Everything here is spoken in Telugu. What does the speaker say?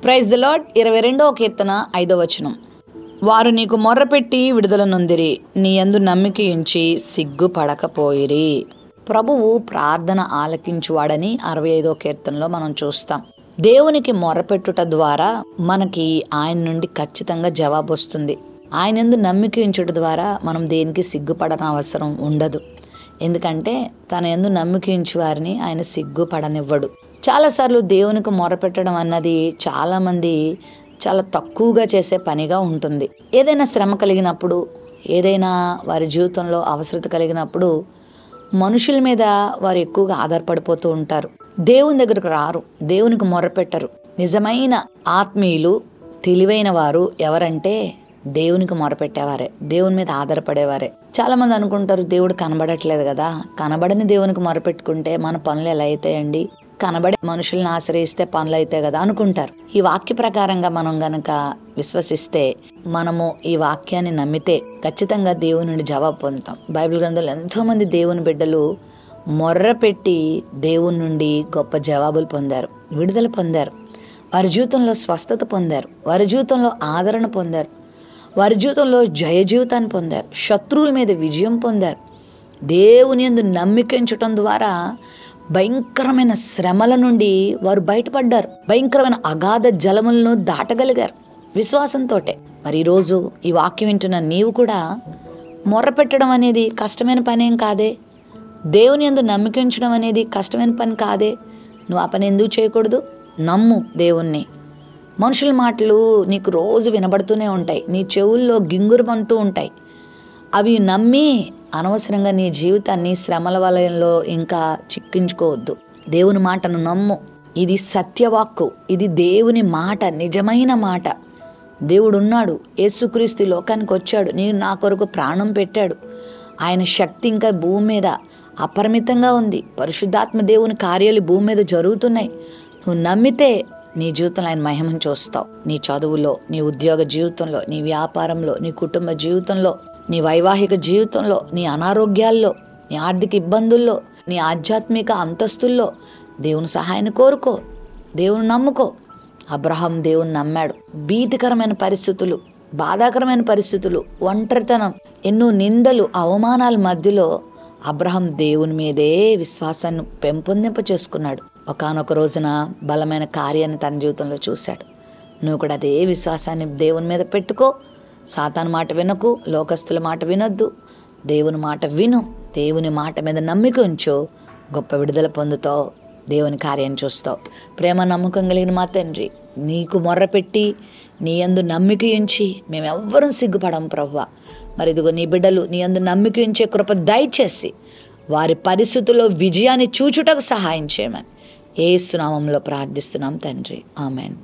Praise the lord. 22వ కీర్తన 5వ వచనం. వారు నీకు మొర్రపెట్టి విడుదల నొందిరి, నీ యందు నమ్మిక ఉంచి సిగ్గుపడకపోయిరి. ప్రభువు ప్రార్థన ఆలకించువాడని 65వ కీర్తనలో మనం చూస్తాం. దేవునికి మొర్రపెట్టుట ద్వారా మనకి ఆయన నుండి ఖచ్చితంగా జవాబు వస్తుంది. ఆయన యందు నమ్మిక ఉంచుట ద్వారా మనం దేనికి సిగ్గుపడన అవసరం ఉండదు. ఎందుకంటే తన యందు నమ్మిక ఉంచు వారిని ఆయన సిగ్గుపడనివ్వడు. చాలాసార్లు దేవునికి మొరపెట్టడం అన్నది చాలామంది చాలా తక్కువగా చేసే పనిగా ఉంటుంది. ఏదైనా శ్రమ కలిగినప్పుడు, ఏదైనా వారి జీవితంలో అవసరత కలిగినప్పుడు మనుషుల మీద వారు ఎక్కువగా ఆధారపడిపోతూ ఉంటారు. దేవుని దగ్గరకు రారు, దేవునికి మొరపెట్టరు. నిజమైన ఆత్మీయులు, తెలివైన వారు ఎవరంటే దేవునికి మొరపెట్టేవారే, దేవుని మీద ఆధారపడేవారే. చాలా మంది అనుకుంటారు దేవుడు కనబడట్లేదు కదా, కనబడని దేవునికి మొరపెట్టుకుంటే మన పనులు ఎలా అవుతాయండి, కనబడే మనుషులను ఆశ్రయిస్తే పనులు అవుతాయి కదా అనుకుంటారు. ఈ వాక్య ప్రకారంగా మనం గనక విశ్వసిస్తే, మనము ఈ వాక్యాన్ని నమ్మితే ఖచ్చితంగా దేవుని నుండి జవాబు పొందుతాం. బైబిల్ గ్రంథంలో ఎంతో మంది దేవుని బిడ్డలు మొర్రపెట్టి దేవుని నుండి గొప్ప జవాబులు పొందారు, విడుదల పొందారు. వారి జీవితంలో స్వస్థత పొందారు, వారి జీవితంలో ఆదరణ పొందారు, వారి జీవితంలో జయ జీవితాన్ని పొందారు, శత్రువుల మీద విజయం పొందారు. దేవుని యందు నమ్మిక ఉంచటం ద్వారా భయంకరమైన శ్రమల నుండి వారు బయటపడ్డారు, భయంకరమైన అగాధ జలములను దాటగలిగారు విశ్వాసంతో. మరి ఈరోజు ఈ వాక్యం వింటున్న నీవు కూడా మొర్రపెట్టడం అనేది కష్టమైన పనేం కాదే, దేవుని యందు నమ్మిక ఉంచడం అనేది కష్టమైన పని కాదే. నువ్వు ఆ పని ఎందుకు చేయకూడదు? నమ్ము దేవుణ్ణి. మనుషుల మాటలు నీకు రోజు వినబడుతూనే ఉంటాయి, నీ చెవుల్లో గింగురమంటూ ఉంటాయి. అవి నమ్మి అనవసరంగా నీ జీవితాన్ని శ్రమల వలయంలో ఇంకా చిక్కించుకోవద్దు. దేవుని మాటను నమ్ము. ఇది సత్యవాక్కు, ఇది దేవుని మాట, నిజమైన మాట. దేవుడు ఉన్నాడు, యేసుక్రీస్తు లోకానికి వచ్చాడు, నేను నా కొరకు ప్రాణం పెట్టాడు. ఆయన శక్తి ఇంకా భూమి మీద అపరిమితంగా ఉంది. పరిశుద్ధాత్మ దేవుని కార్యాలు భూమి మీద జరుగుతున్నాయి. నువ్వు నమ్మితే నీ జీవితంలో ఆయన మహిమను చూస్తావు. నీ చదువులో, నీ ఉద్యోగ జీవితంలో, నీ వ్యాపారంలో, నీ కుటుంబ జీవితంలో, నీ వైవాహిక జీవితంలో, నీ అనారోగ్యాల్లో, నీ ఆర్థిక ఇబ్బందుల్లో, నీ ఆధ్యాత్మిక అంతస్తుల్లో దేవుని సహాయాన్ని కోరుకో, దేవుని నమ్ముకో. అబ్రహాం దేవుని నమ్మాడు. భీతికరమైన పరిస్థితులు, బాధాకరమైన పరిస్థితులు, ఒంటరితనం, ఎన్నో నిందలు, అవమానాల మధ్యలో అబ్రహాం దేవుని మీదే విశ్వాసాన్ని పెంపొందింప చేసుకున్నాడు. ఒకానొక రోజున బలమైన కార్యాన్ని తన జీవితంలో చూశాడు. నువ్వు కూడా అదే విశ్వాసాన్ని దేవుని మీద పెట్టుకో. సాతాను మాట వినకు, లోకస్తుల మాట వినొద్దు, దేవుని మాట విను. దేవుని మాట మీద నమ్మిక ఉంచు, గొప్ప విడుదల పొందుతావు, దేవుని కార్యాన్ని చూస్తావు. ప్రేమ నమ్మకం కలిగిన మా తండ్రి, నీకు మొర్రపెట్టి నీ యందు నమ్మిక ఉంచి మేమెవ్వరం సిగ్గుపడం ప్రభువా. మరి ఇదిగో నీ బిడ్డలు నీ యందు నమ్మిక ఉంచే కృప దయచేసి వారి పరిస్థితుల్లో విజయాన్ని చూచుటకు సహాయం చేయమని యేసు నామములో ప్రార్థిస్తున్నాం తండ్రి, ఆమెన్.